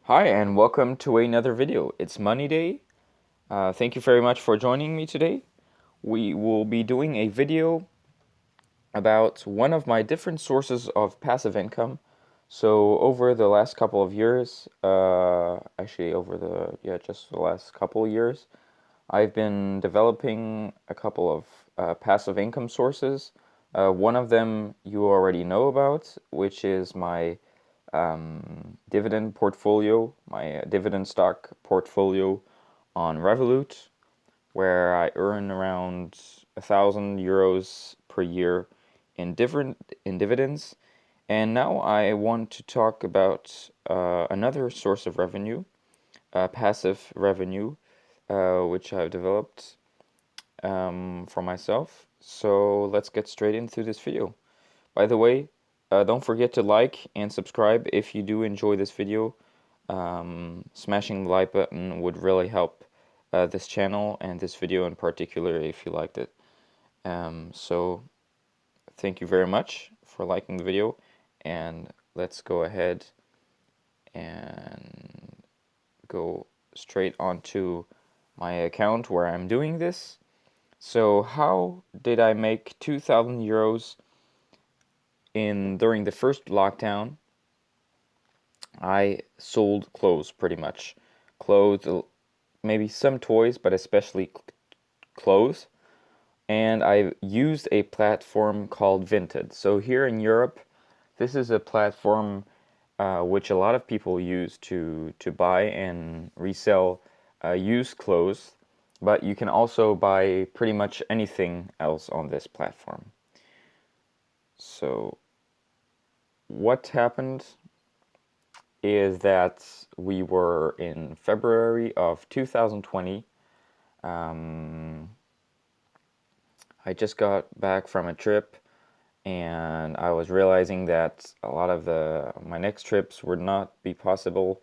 Hi, and welcome to another video. It's Money Day. Thank you very much for joining me today. We will be doing a video about one of my different sources of passive income. So over the last couple of years, actually over just the last couple of years, I've been developing a couple of passive income sources. One of them you already know about, which is my dividend portfolio, my dividend stock portfolio on Revolut, where I earn around €1,000 per year in dividends. And now I want to talk about another source of revenue, passive revenue, which I've developed for myself. So let's get straight into this video. By the way, don't forget to like and subscribe if you do enjoy this video. Smashing the like button would really help this channel and this video in particular if you liked it. So thank you very much for liking the video, and let's go ahead and go straight onto my account where I'm doing this. So how did I make €2,000 during the first lockdown? I sold clothes pretty much. Clothes, maybe some toys, but especially clothes. And I used a platform called Vinted. So here in Europe, this is a platform which a lot of people use to buy and resell used clothes. But you can also buy pretty much anything else on this platform. So what happened is that we were in February of 2020. Um, I just got back from a trip, and I was realizing that a lot of my next trips would not be possible.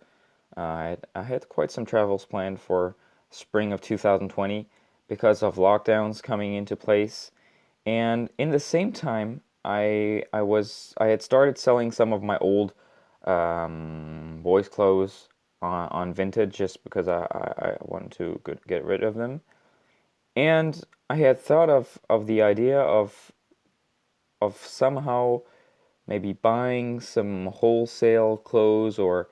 I had quite some travels planned for spring of 2020 because of lockdowns coming into place, and in the same time, I had started selling some of my old boys' clothes on Vinted just because I wanted to get rid of them. And I had thought of the idea of somehow maybe buying some wholesale clothes or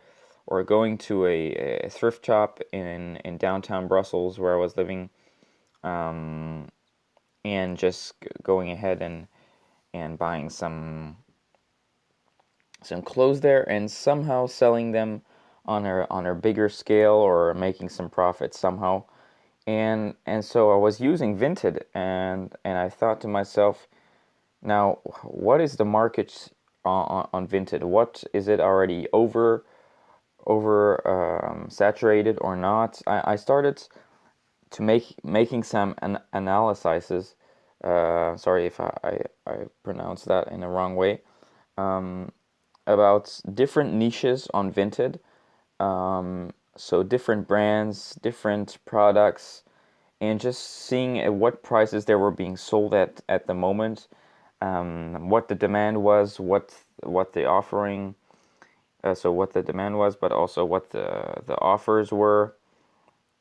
going to a thrift shop in downtown Brussels where I was living, um, and just going ahead and buying some clothes there and somehow selling them on a bigger scale or making some profit somehow. And so I was using Vinted, and I thought to myself, now what is the market on Vinted? What is it already over saturated or not? I started to making some analyses. Sorry if I pronounced that in the wrong way. Um, about different niches on Vinted. So different brands, different products, and just seeing at what prices they were being sold at the moment, what the demand was, what the offering, so what the demand was, but also what the offers were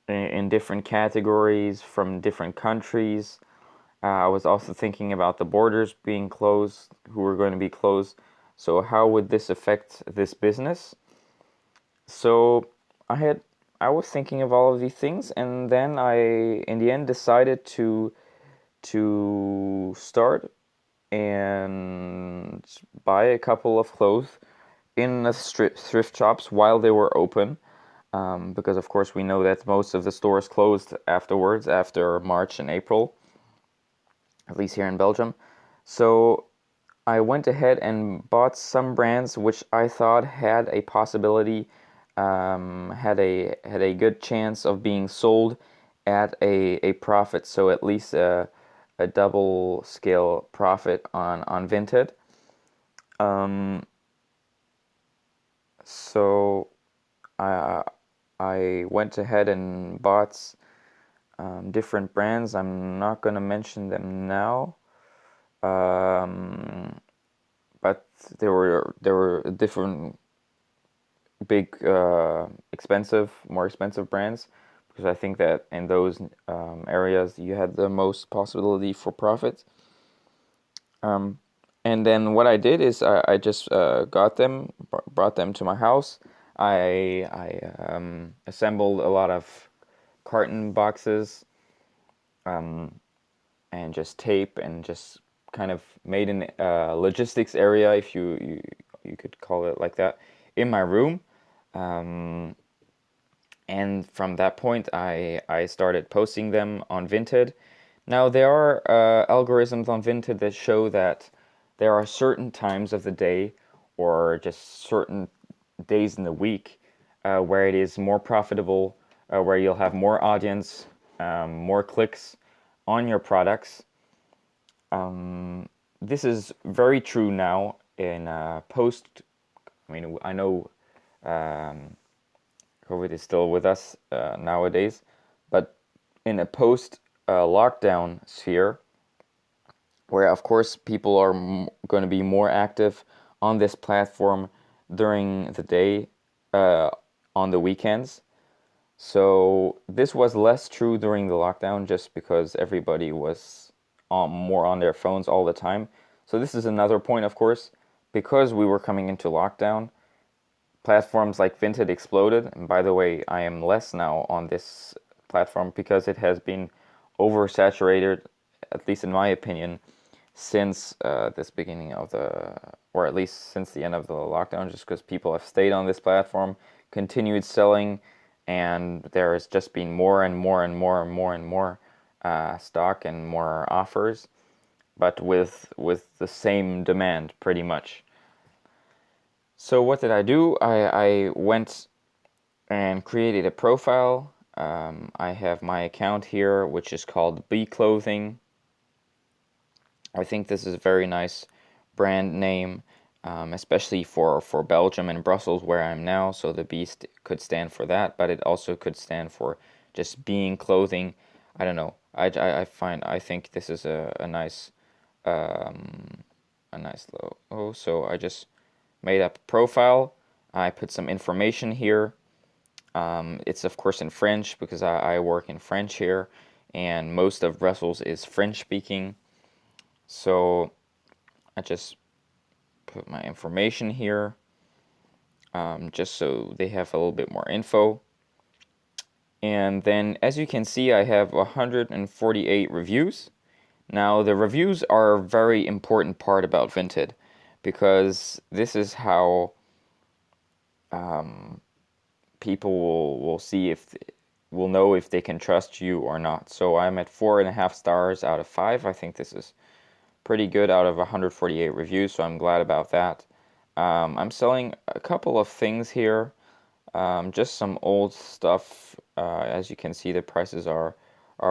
in different categories from different countries. I was also thinking about the borders being closed, who were going to be closed. So how would this affect this business? So I had I was thinking of all of these things, and then I, in the end, decided to start and buy a couple of clothes in the thrift shops while they were open. Because of course we know that most of the stores closed afterwards, after March and April, at least here in Belgium. So I went ahead and bought some brands which I thought had a possibility, had a good chance of being sold at a profit. So at least a double scale profit on Vinted. Um, so I I went ahead and bought different brands. I'm not gonna mention them now. Um, but there were different big, more expensive brands, because I think that in those areas you had the most possibility for profit. Um, and then what I did is I just got them, brought them to my house. I assembled a lot of carton boxes, um, and just tape, and just kind of made an logistics area, if you could call it like that, in my room. Um, and from that point, I started posting them on Vinted. Now there are algorithms on Vinted that show that there are certain times of the day, or just certain days in the week, where it is more profitable, where you'll have more audience, more clicks on your products. This is very true now in post. I mean, I know COVID is still with us nowadays, but in a post lockdown sphere, where of course people are going to be more active on this platform during the day, uh, on the weekends. So this was less true during the lockdown, just because everybody was more on their phones all the time. So this is another point, of course, because we were coming into lockdown, platforms like Vinted exploded. And by the way, I am less now on this platform because it has been oversaturated, at least in my opinion, since this beginning of the, or at least since the end of the lockdown, just because people have stayed on this platform, continued selling, and there has just been more and more and more and more and more stock and more offers, but with the same demand pretty much. So what did I do? I went and created a profile. I have my account here, which is called Bee Clothing. I think this is a very nice brand name, especially for Belgium and Brussels, where I'm now. So the beast could stand for that, but it also could stand for just being clothing. I don't know. I think this is um, a nice logo. So I just made up a profile. I put some information here. It's of course in French, because I work in French here, and most of Brussels is French speaking. So I just put my information here, just so they have a little bit more info. And then, as you can see, I have 148 reviews. Now, the reviews are a very important part about Vinted, because this is how people will see if will know if they can trust you or not. So I'm at 4.5 stars out of 5. I think this is pretty good out of 148 reviews, so I'm glad about that. I'm selling a couple of things here, just some old stuff. As you can see, the prices are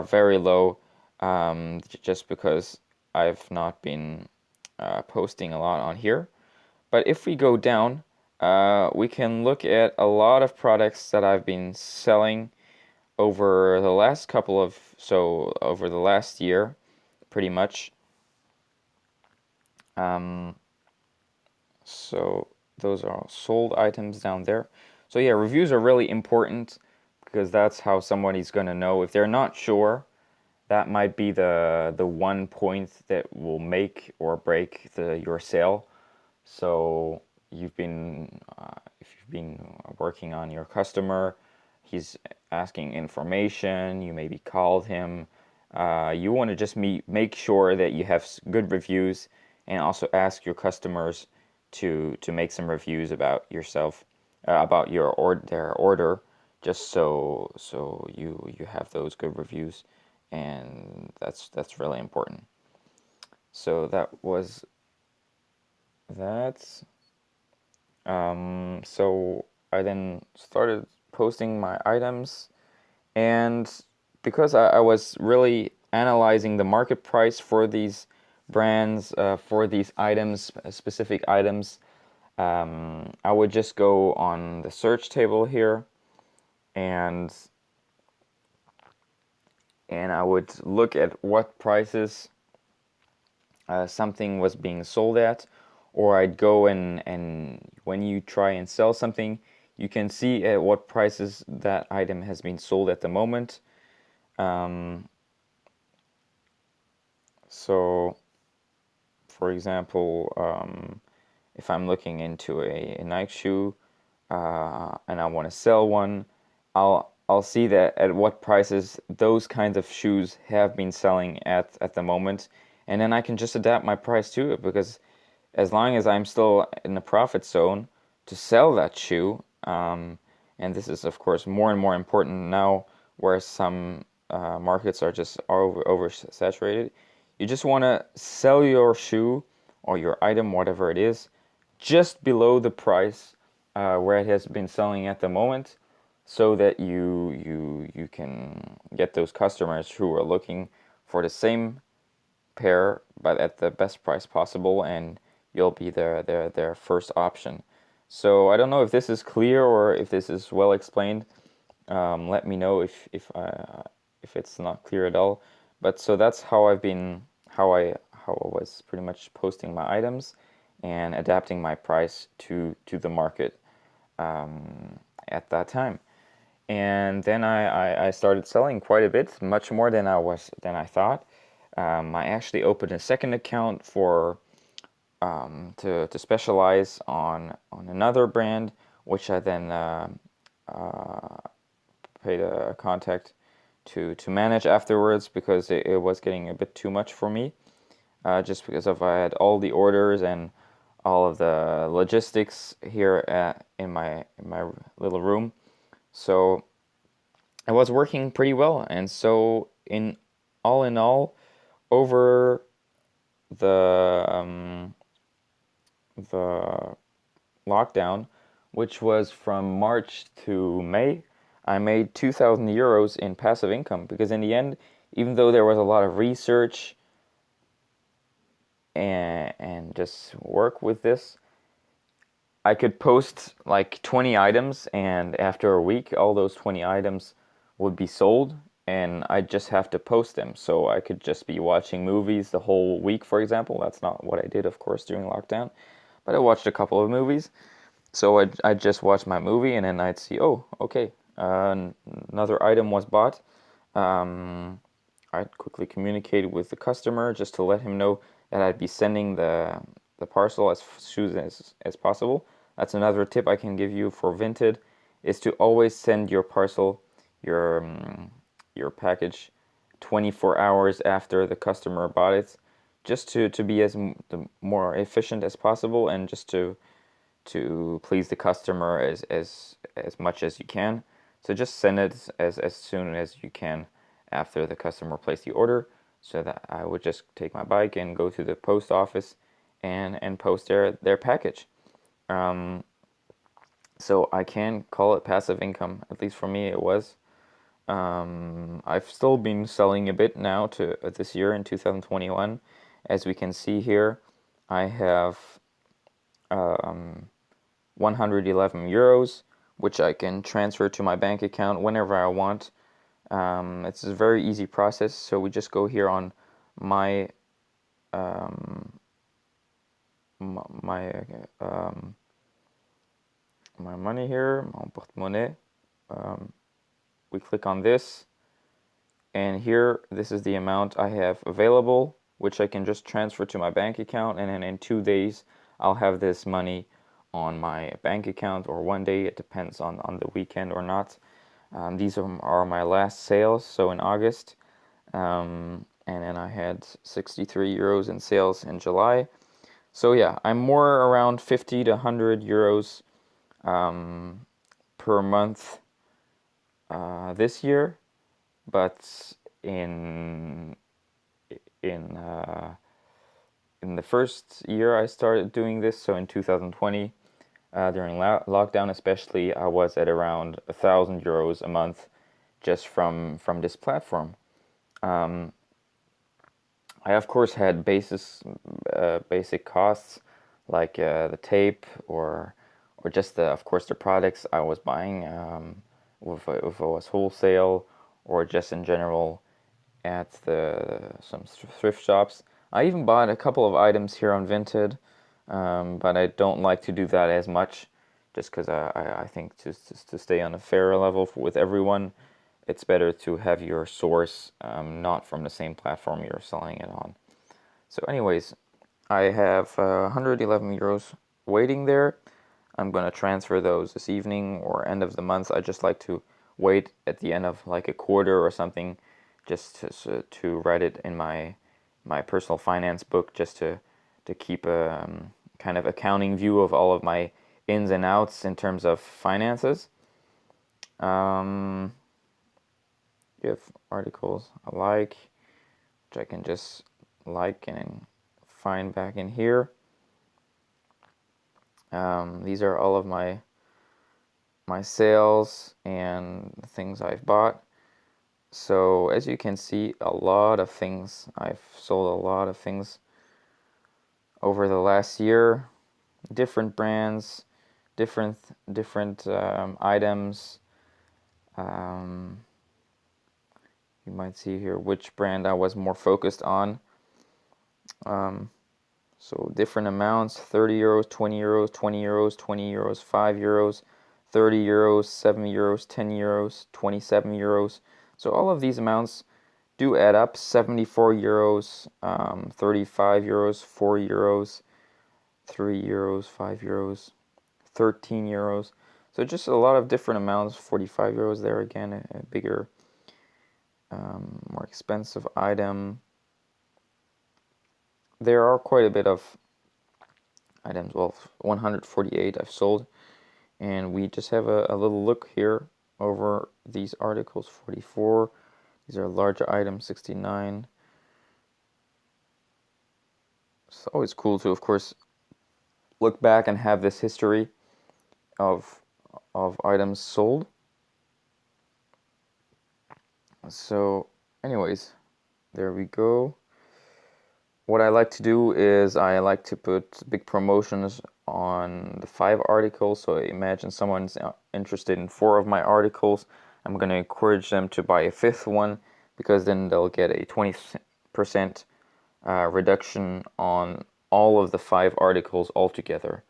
very low, just because I've not been posting a lot on here. But if we go down, we can look at a lot of products that I've been selling over the last over the last year, pretty much. Um, so those are all sold items down there. So yeah, reviews are really important, because that's how somebody's going to know. If they're not sure, that might be the one point that will make or break your sale. So if you've been working on your customer, he's asking information, you maybe called him. You want to just make sure that you have good reviews, and also ask your customers to make some reviews about yourself, about their order, just so you have those good reviews, and that's really important. So that was that. So I then started posting my items, and because I was really analyzing the market price for these brands, for these items, specific items, I would just go on the search table here, and I would look at what prices something was being sold at, or I'd go and when you try and sell something, you can see at what prices that item has been sold at the moment. So, for example, if I'm looking into a Nike shoe and I want to sell one, I'll see that at what prices those kinds of shoes have been selling at the moment, and then I can just adapt my price to it, because as long as I'm still in the profit zone to sell that shoe, and this is of course more and more important now, where some markets are just oversaturated. You just want to sell your shoe or your item, whatever it is, just below the price where it has been selling at the moment, so that you can get those customers who are looking for the same pair but at the best price possible, and you'll be their first option. So I don't know if this is clear or if this is well explained. Let me know if it's not clear at all. But so that's how I was pretty much posting my items and adapting my price to the market at that time. And then I started selling quite a bit, much more than I thought. I actually opened a second account for to specialize on another brand, which I then paid a contact to manage afterwards, because it was getting a bit too much for me. Just because of I had all the orders and all of the logistics here in my little room. So it was working pretty well, and so in all, over the lockdown, which was from March to May, I made 2,000 euros in passive income, because in the end, even though there was a lot of research and just work with this, I could post like 20 items, and after a week, all those 20 items would be sold, and I'd just have to post them. So I could just be watching movies the whole week, for example. That's not what I did, of course, during lockdown, but I watched a couple of movies. So I'd just watch my movie, and then I'd see, oh, okay, another item was bought. I'd quickly communicate with the customer just to let him know that I'd be sending the parcel as soon as possible. That's another tip I can give you for Vinted, is to always send your parcel, your package, 24 hours after the customer bought it, just to be the more efficient as possible, and just to please the customer as much as you can. So just send it as soon as you can after the customer placed the order, so that I would just take my bike and go to the post office and post their package. Um, so I can call it passive income. At least for me, it was. I've still been selling a bit now to this year in 2021. As we can see here, I have 111 euros, which I can transfer to my bank account whenever I want. It's a very easy process. So we just go here on my my my money here, mon porte-monnaie. We click on this, and here, this is the amount I have available, which I can just transfer to my bank account, and then in 2 days, I'll have this money on my bank account, or one day, it depends on the weekend or not. These are my last sales, so in August, and then I had 63 euros in sales in July. So yeah, I'm more around 50 to 100 euros per month this year, but in uh, in the first year I started doing this, so in 2020, during lockdown especially, I was at around 1,000 euros a month just from this platform. I of course had basic costs, like the tape, or just of course the products I was buying, if it was wholesale or just in general at some thrift shops. I even bought a couple of items here on Vinted, but I don't like to do that as much, just because I think to stay on a fair level with everyone, it's better to have your source not from the same platform you're selling it on. So anyways, I have 111 euros waiting there. I'm going to transfer those this evening or end of the month. I just like to wait at the end of like a quarter or something, just to write it in my personal finance book, just to keep a kind of accounting view of all of my ins and outs in terms of finances. You have articles I like, which I can just like and find back in here. These are all of my sales and things I've bought. So as you can see, a lot of things. I've sold a lot of things over the last year. Different brands, different items. You might see here which brand I was more focused on. So different amounts: 30 euros, 20 euros, 20 euros, 20 euros, 5 euros, 30 euros, 7 euros, 10 euros, 27 euros. So all of these amounts do add up: 74 euros, 35 euros, 4 euros, 3 euros, 5 euros, 13 euros. So just a lot of different amounts. 45 euros there again, a bigger, more expensive item. There are quite a bit of items. Well, 148 I've sold, and we just have a little look here over these articles. 44, these are larger items. 69. It's always cool to, of course, look back and have this history of items sold. So anyways, there we go. What I like to do is I like to put big promotions on the 5 articles. So imagine someone's interested in 4 of my articles. I'm going to encourage them to buy a 5th one, because then they'll get a 20% reduction on all of the 5 articles altogether.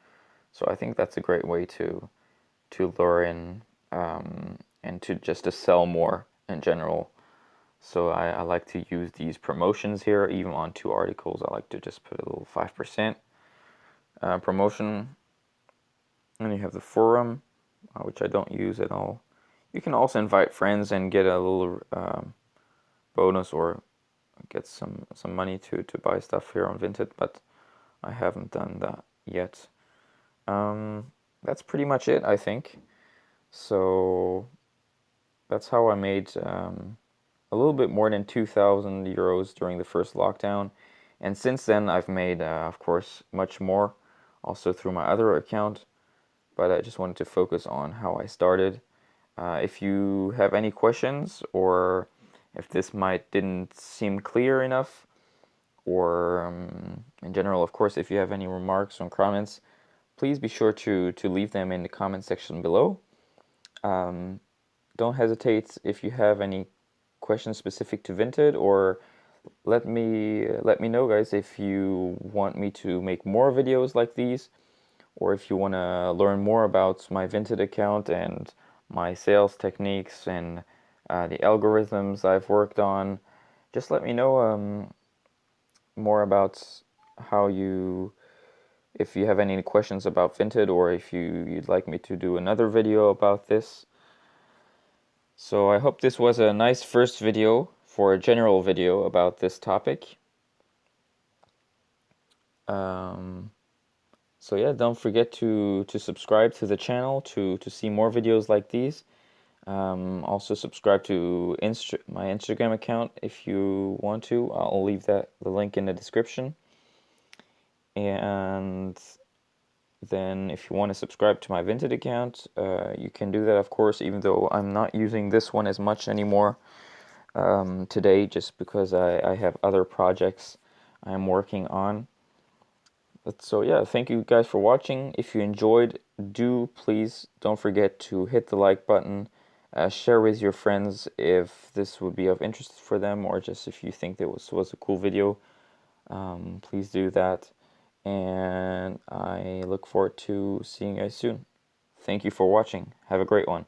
So I think that's a great way to lure in and to sell more in general. So I like to use these promotions here, even on 2 articles. I like to just put a little 5% promotion. And you have the forum, which I don't use at all. You can also invite friends and get a little bonus or get some money to buy stuff here on Vinted, but I haven't done that yet. That's pretty much it, I think. So that's how I made a little bit more than 2,000 euros during the first lockdown. And since then, I've made, of course, much more, also through my other account. But I just wanted to focus on how I started. If you have any questions, or if this didn't seem clear enough, or in general, of course, if you have any remarks or comments, please be sure to leave them in the comment section below. Don't hesitate if you have any questions specific to Vinted, or let me know, guys, if you want me to make more videos like these, or if you want to learn more about my Vinted account and my sales techniques and the algorithms I've worked on. Just let me know more about if you have any questions about Vinted, or if you'd like me to do another video about this. So I hope this was a nice first video for a general video about this topic. So yeah, don't forget to subscribe to the channel to see more videos like these. Also subscribe to my Instagram account if you want to. I'll leave the link in the description. And then if you want to subscribe to my Vinted account, you can do that, of course, even though I'm not using this one as much anymore today, just because I have other projects I'm working on. So yeah, thank you guys for watching. If you enjoyed, please don't forget to hit the like button, share with your friends if this would be of interest for them, or just if you think that was a cool video. Please do that, and I look forward to seeing you guys soon. Thank you for watching. Have a great one.